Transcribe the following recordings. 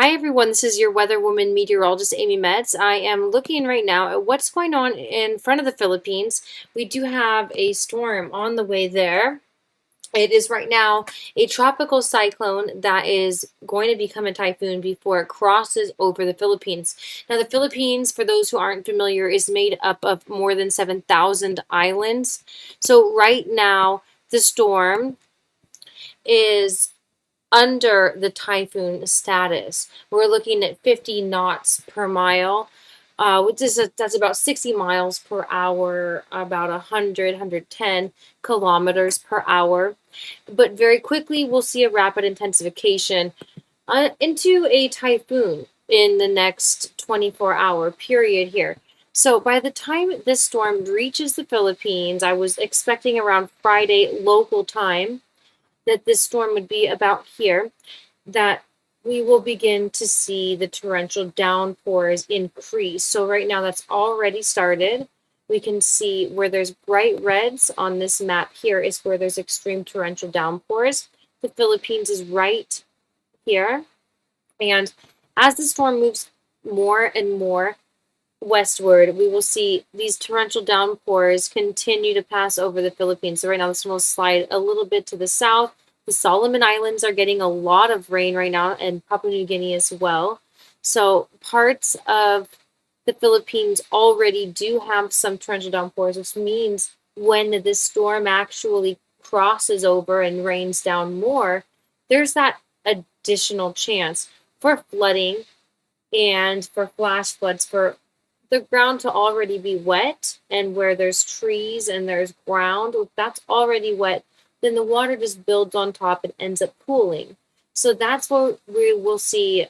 Hi everyone, this is your weather woman meteorologist Amy Metz. I am looking right now at what's going on in front of the Philippines. We do have a storm on the way there. It is right now a tropical cyclone that is going to become a typhoon before it crosses over the Philippines. Now, the Philippines, for those who aren't familiar, is made up of more than 7,000 islands. So right now, the storm is under the typhoon status. We're looking at 50 knots per mile, that's about 60 miles per hour, about 110 kilometers per hour. But very quickly, we'll see a rapid intensification into a typhoon in the next 24-hour period here. So by the time this storm reaches the Philippines, I was expecting around Friday local time that this storm would be about here, that we will begin to see the torrential downpours increase. So right now that's already started. We can see where there's bright reds on this map here is where there's extreme torrential downpours. The Philippines is right here. And as the storm moves more and more westward, we will see these torrential downpours continue to pass over the Philippines. So right now this one will slide a little bit to the south. The Solomon Islands are getting a lot of rain right now, and Papua New Guinea as well. So parts of the Philippines already do have some torrential downpours, which means when this storm actually crosses over and rains down more, there's that additional chance for flooding and for flash floods, for the ground to already be wet, and where there's trees and there's ground that's already wet, then the water just builds on top and ends up pooling. So that's where we will see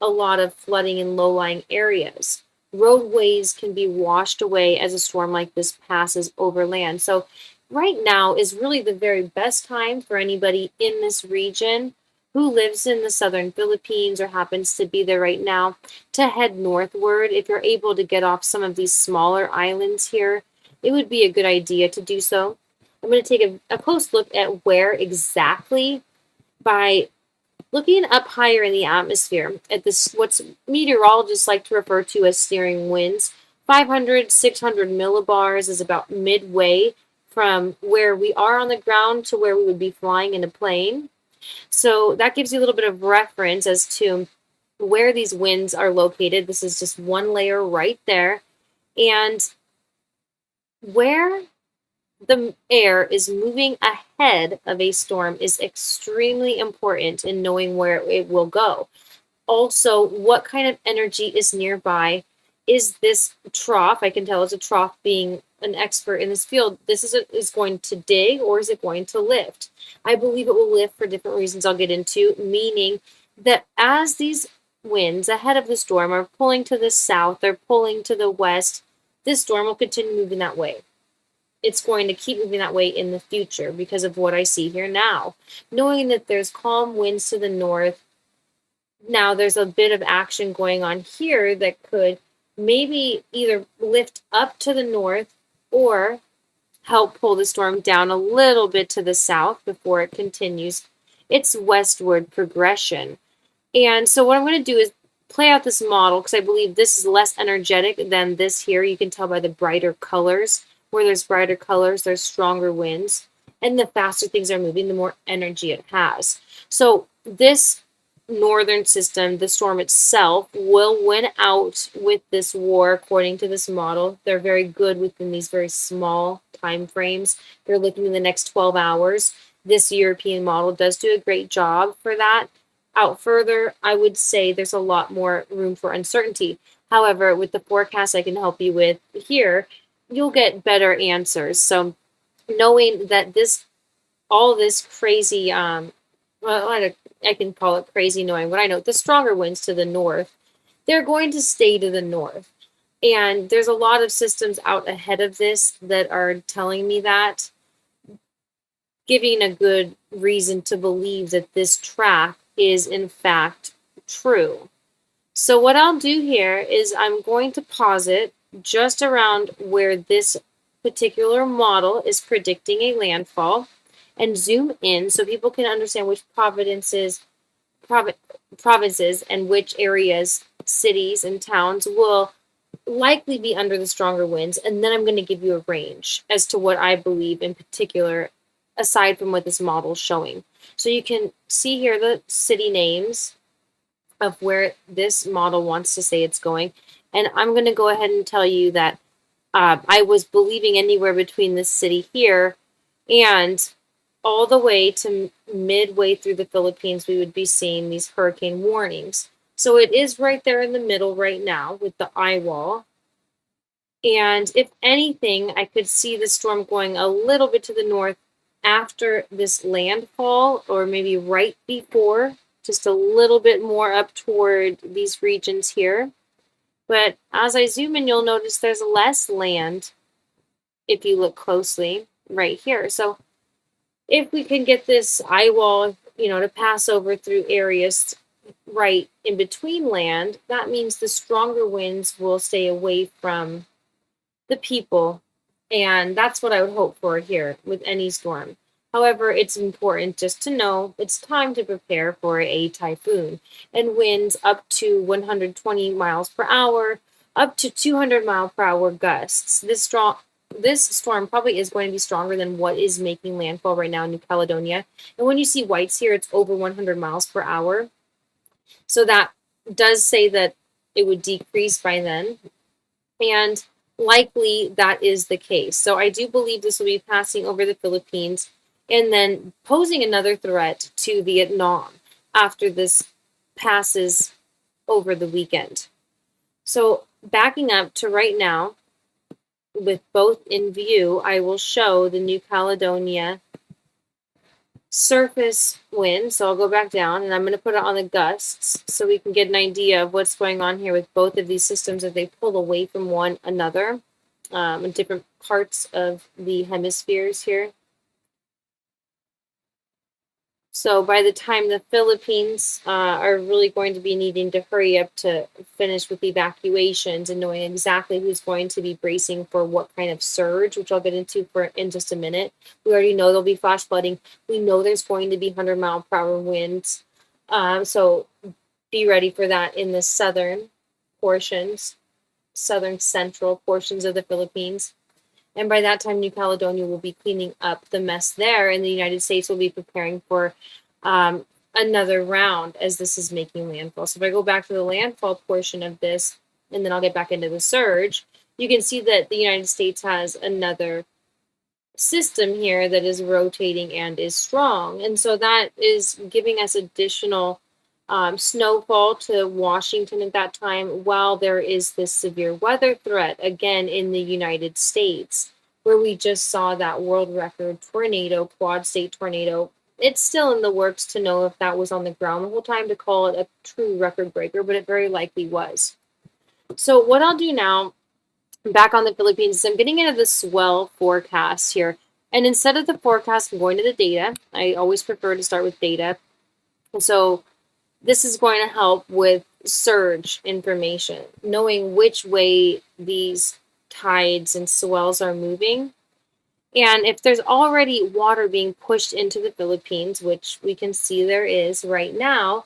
a lot of flooding in low-lying areas. Roadways can be washed away as a storm like this passes over land. So right now is really the very best time for anybody in this region who lives in the southern Philippines or happens to be there right now to head northward. If you're able to get off some of these smaller islands here, it would be a good idea to do so. I'm going to take a close look at where exactly by looking up higher in the atmosphere at this, what's meteorologists like to refer to as steering winds. 500, 600 millibars is about midway from where we are on the ground to where we would be flying in a plane. So that gives you a little bit of reference as to where these winds are located. This is just one layer right there. And where the air is moving ahead of a storm is extremely important in knowing where it will go. Also, what kind of energy is nearby? Is this trough? I can tell it's a trough, being an expert in this field. This is going to dig, or is it going to lift? I believe it will lift for different reasons I'll get into, meaning that as these winds ahead of the storm are pulling to the south, they're pulling to the west, this storm will continue moving that way. It's going to keep moving that way in the future because of what I see here now. Knowing that there's calm winds to the north, now there's a bit of action going on here that could maybe either lift up to the north or help pull the storm down a little bit to the south before it continues its westward progression. And so what I'm going to do is play out this model, because I believe this is less energetic than this here. You can tell by the brighter colors. Where there's brighter colors, there's stronger winds. And the faster things are moving, the more energy it has. So this northern system, the storm itself, will win out with this war according to this model. They're very good within these very small time frames. They're looking in the next 12 hours. This European model does do a great job for that. Out further, I would say there's a lot more room for uncertainty. However, with the forecast I can help you with here, you'll get better answers. So knowing that all this crazy, I can call it crazy knowing what I know, the stronger winds to the north, they're going to stay to the north. And there's a lot of systems out ahead of this that are telling me that, giving a good reason to believe that this track is in fact true. So what I'll do here is I'm going to pause it just around where this particular model is predicting a landfall and zoom in so people can understand which provinces provinces and which areas, cities, and towns will likely be under the stronger winds. And then I'm going to give you a range as to what I believe in particular, aside from what this model is showing. So you can see here the city names of where this model wants to say it's going. And I'm going to go ahead and tell you that I was believing anywhere between this city here and all the way to midway through the Philippines, we would be seeing these hurricane warnings. So it is right there in the middle right now with the eye wall. And if anything, I could see the storm going a little bit to the north after this landfall, or maybe right before, just a little bit more up toward these regions here. But as I zoom in, you'll notice there's less land if you look closely right here. So if we can get this eye wall, to pass over through areas right in between land, that means the stronger winds will stay away from the people. And that's what I would hope for here with any storm. However, it's important just to know it's time to prepare for a typhoon, and winds up to 120 miles per hour, up to 200-mile-per-hour gusts. This storm probably is going to be stronger than what is making landfall right now in New Caledonia. And when you see whites here, it's over 100 miles per hour. So that does say that it would decrease by then. And likely that is the case. So I do believe this will be passing over the Philippines and then posing another threat to Vietnam after this passes over the weekend. So backing up to right now, with both in view, I will show the New Caledonia surface wind. So I'll go back down and I'm going to put it on the gusts so we can get an idea of what's going on here with both of these systems as they pull away from one another in different parts of the hemispheres here. So by the time the Philippines are really going to be needing to hurry up to finish with evacuations and knowing exactly who's going to be bracing for what kind of surge, which I'll get into in just a minute. We already know there'll be flash flooding. We know there's going to be 100-mile-per-hour winds. So be ready for that in the southern central portions of the Philippines. And by that time, New Caledonia will be cleaning up the mess there, and the United States will be preparing for another round as this is making landfall. So if I go back to the landfall portion of this, and then I'll get back into the surge, you can see that the United States has another system here that is rotating and is strong. And so that is giving us additional snowfall to Washington at that time, while there is this severe weather threat again in the United States, where we just saw that world record tornado, quad state tornado. It's still in the works to know if that was on the ground the whole time to call it a true record breaker, but it very likely was. So what I'll do now, back on the Philippines, is I'm getting into the swell forecast here. And instead of the forecast, I'm going to the data. I always prefer to start with data. And so this is going to help with surge information, knowing which way these tides and swells are moving. And if there's already water being pushed into the Philippines, which we can see there is right now,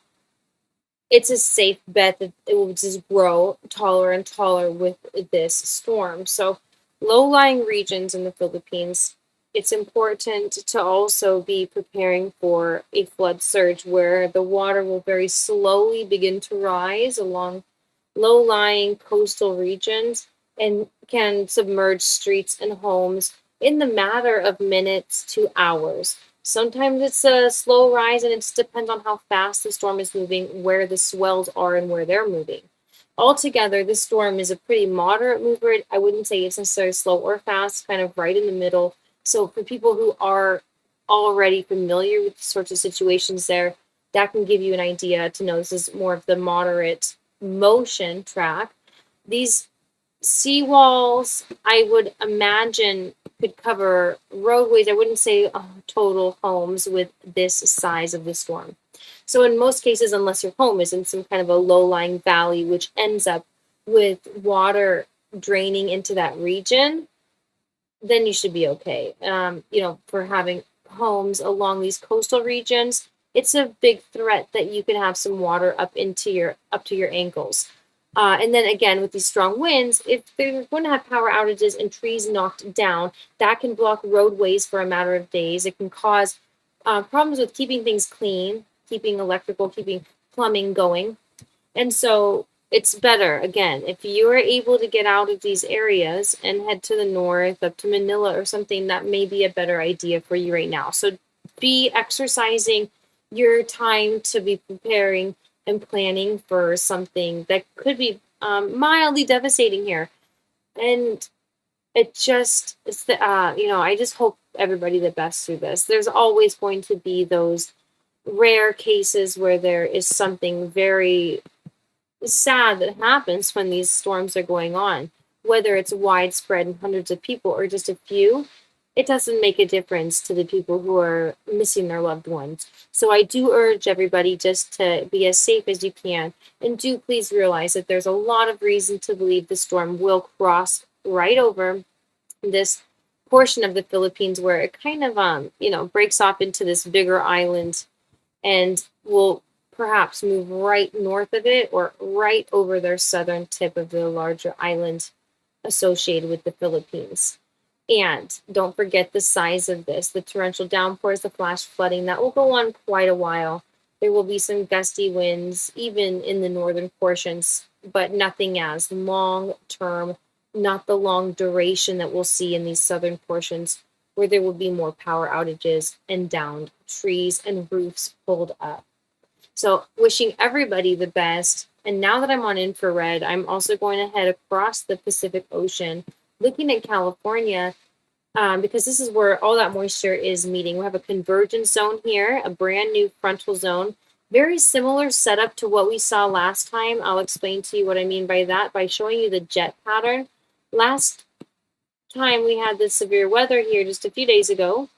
it's a safe bet that it will just grow taller and taller with this storm. So low-lying regions in the Philippines, it's important to also be preparing for a flood surge where the water will very slowly begin to rise along low-lying coastal regions and can submerge streets and homes in the matter of minutes to hours. Sometimes it's a slow rise, and it just depends on how fast the storm is moving, where the swells are, and where they're moving. Altogether, this storm is a pretty moderate mover. I wouldn't say it's necessarily slow or fast, kind of right in the middle. So for people who are already familiar with sorts of situations there, that can give you an idea to know this is more of the moderate motion track. These seawalls, I would imagine, could cover roadways. I wouldn't say total homes with this size of the storm. So in most cases, unless your home is in some kind of a low-lying valley, which ends up with water draining into that region, then you should be okay. For having homes along these coastal regions, it's a big threat that you can have some water up to your ankles. And then again, with these strong winds, if they're going to have power outages and trees knocked down, that can block roadways for a matter of days. It can cause problems with keeping things clean, keeping electrical, keeping plumbing going. And so it's better, again, if you are able to get out of these areas and head to the north, up to Manila or something, that may be a better idea for you right now. So be exercising your time to be preparing and planning for something that could be mildly devastating here. And it just, I just hope everybody the best through this. There's always going to be those rare cases where there is something very sad that happens when these storms are going on, whether it's widespread and hundreds of people or just a few. It doesn't make a difference to the people who are missing their loved ones. So I do urge everybody just to be as safe as you can. And do please realize that there's a lot of reason to believe the storm will cross right over this portion of the Philippines where it kind of, breaks off into this bigger island and will perhaps move right north of it or right over their southern tip of the larger island associated with the Philippines. And don't forget the size of this, the torrential downpours, the flash flooding, that will go on quite a while. There will be some gusty winds, even in the northern portions, but nothing as long term, not the long duration that we'll see in these southern portions, where there will be more power outages and downed trees and roofs pulled up. So wishing everybody the best. And now that I'm on infrared, I'm also going to head across the Pacific Ocean, looking at California, because this is where all that moisture is meeting. We have a convergence zone here, a brand new frontal zone, very similar setup to what we saw last time. I'll explain to you what I mean by that by showing you the jet pattern. Last time we had this severe weather here just a few days ago,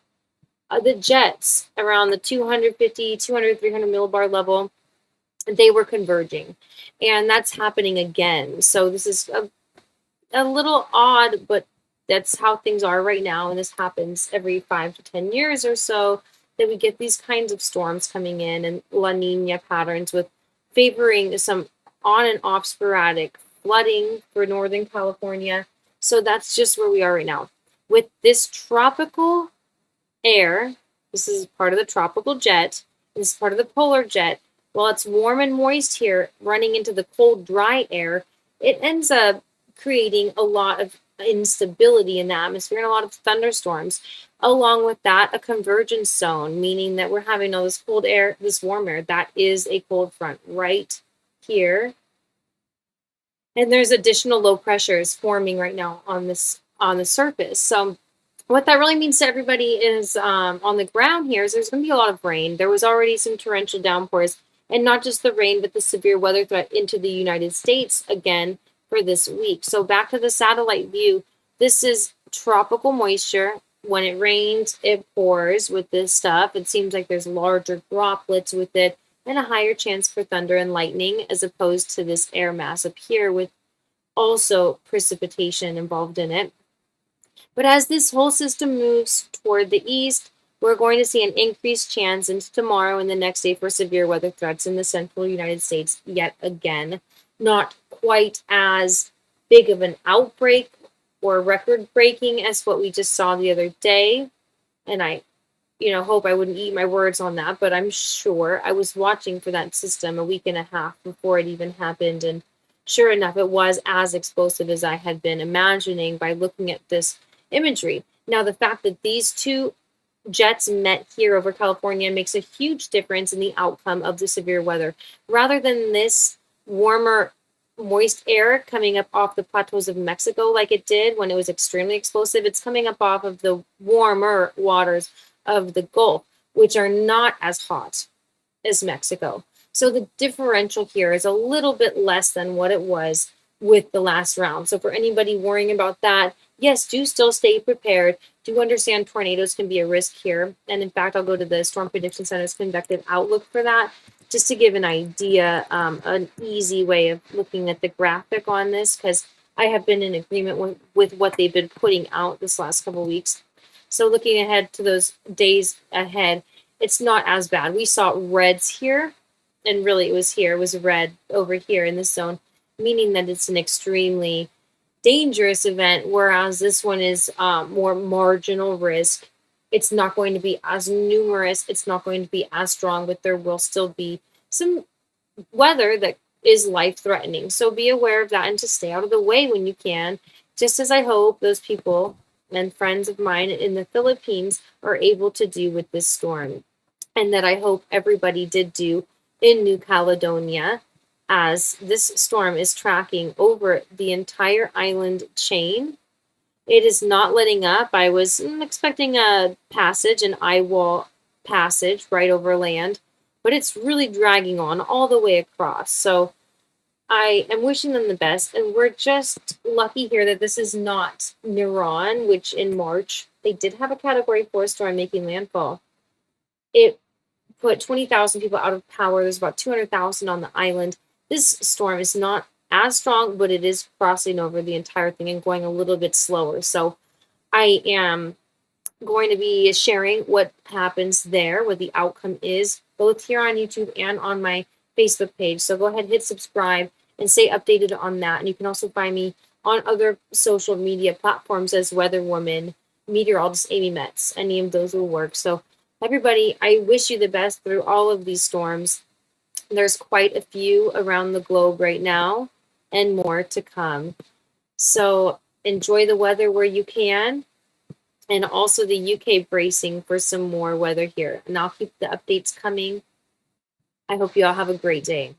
the jets around the 250, 200, 300 millibar level, they were converging. And that's happening again. So this is a little odd, but that's how things are right now. And this happens every 5 to 10 years or so, that we get these kinds of storms coming in and La Nina patterns with favoring some on and off sporadic flooding for Northern California. So that's just where we are right now. With this tropical air, this is part of the tropical jet, this is part of the polar jet. While it's warm and moist here, running into the cold, dry air, it ends up creating a lot of instability in the atmosphere and a lot of thunderstorms. Along with that, a convergence zone, meaning that we're having all this cold air, this warm air. That is a cold front right here. And there's additional low pressures forming right now on the surface. So what that really means to everybody is on the ground here is there's going to be a lot of rain. There was already some torrential downpours, and not just the rain, but the severe weather threat into the United States again for this week. So back to the satellite view, this is tropical moisture. When it rains, it pours with this stuff. It seems like there's larger droplets with it and a higher chance for thunder and lightning, as opposed to this air mass up here with also precipitation involved in it. But as this whole system moves toward the east, we're going to see an increased chance into tomorrow and the next day for severe weather threats in the central United States yet again. Not quite as big of an outbreak or record-breaking as what we just saw the other day. And I, hope I wouldn't eat my words on that, but I'm sure I was watching for that system a week and a half before it even happened. And sure enough, it was as explosive as I had been imagining by looking at this imagery. Now, the fact that these two jets met here over California makes a huge difference in the outcome of the severe weather. Rather than this warmer, moist air coming up off the plateaus of Mexico like it did when it was extremely explosive, it's coming up off of the warmer waters of the Gulf, which are not as hot as Mexico. So the differential here is a little bit less than what it was with the last round. So for anybody worrying about that, yes, do still stay prepared. Do understand tornadoes can be a risk here. And in fact, I'll go to the Storm Prediction Center's convective outlook for that, just to give an idea, an easy way of looking at the graphic on this, because I have been in agreement with what they've been putting out this last couple of weeks. So looking ahead to those days ahead, it's not as bad. We saw reds here, and really it was red over here in this zone, meaning that it's an extremely dangerous event, whereas this one is more marginal risk. It's not going to be as numerous, it's not going to be as strong, but there will still be some weather that is life threatening. So be aware of that and to stay out of the way when you can, just as I hope those people and friends of mine in the Philippines are able to do with this storm, and that I hope everybody did do in New Caledonia, as this storm is tracking over the entire island chain. It is not letting up. I was expecting a passage, an eye wall passage right over land, but it's really dragging on all the way across. So I am wishing them the best, and we're just lucky here that this is not Niran, which in March they did have a Category 4 storm making landfall. It put 20,000 people out of power. There's about 200,000 on the island. This storm is not as strong, but it is crossing over the entire thing and going a little bit slower. So I am going to be sharing what happens there, what the outcome is, both here on YouTube and on my Facebook page. So go ahead, hit subscribe, and stay updated on that. And you can also find me on other social media platforms as Weather Woman, Meteorologist Amy Metz. Any of those will work. So everybody, I wish you the best through all of these storms. There's quite a few around the globe right now, and more to come. So enjoy the weather where you can, and also the UK bracing for some more weather here. And I'll keep the updates coming. I hope you all have a great day.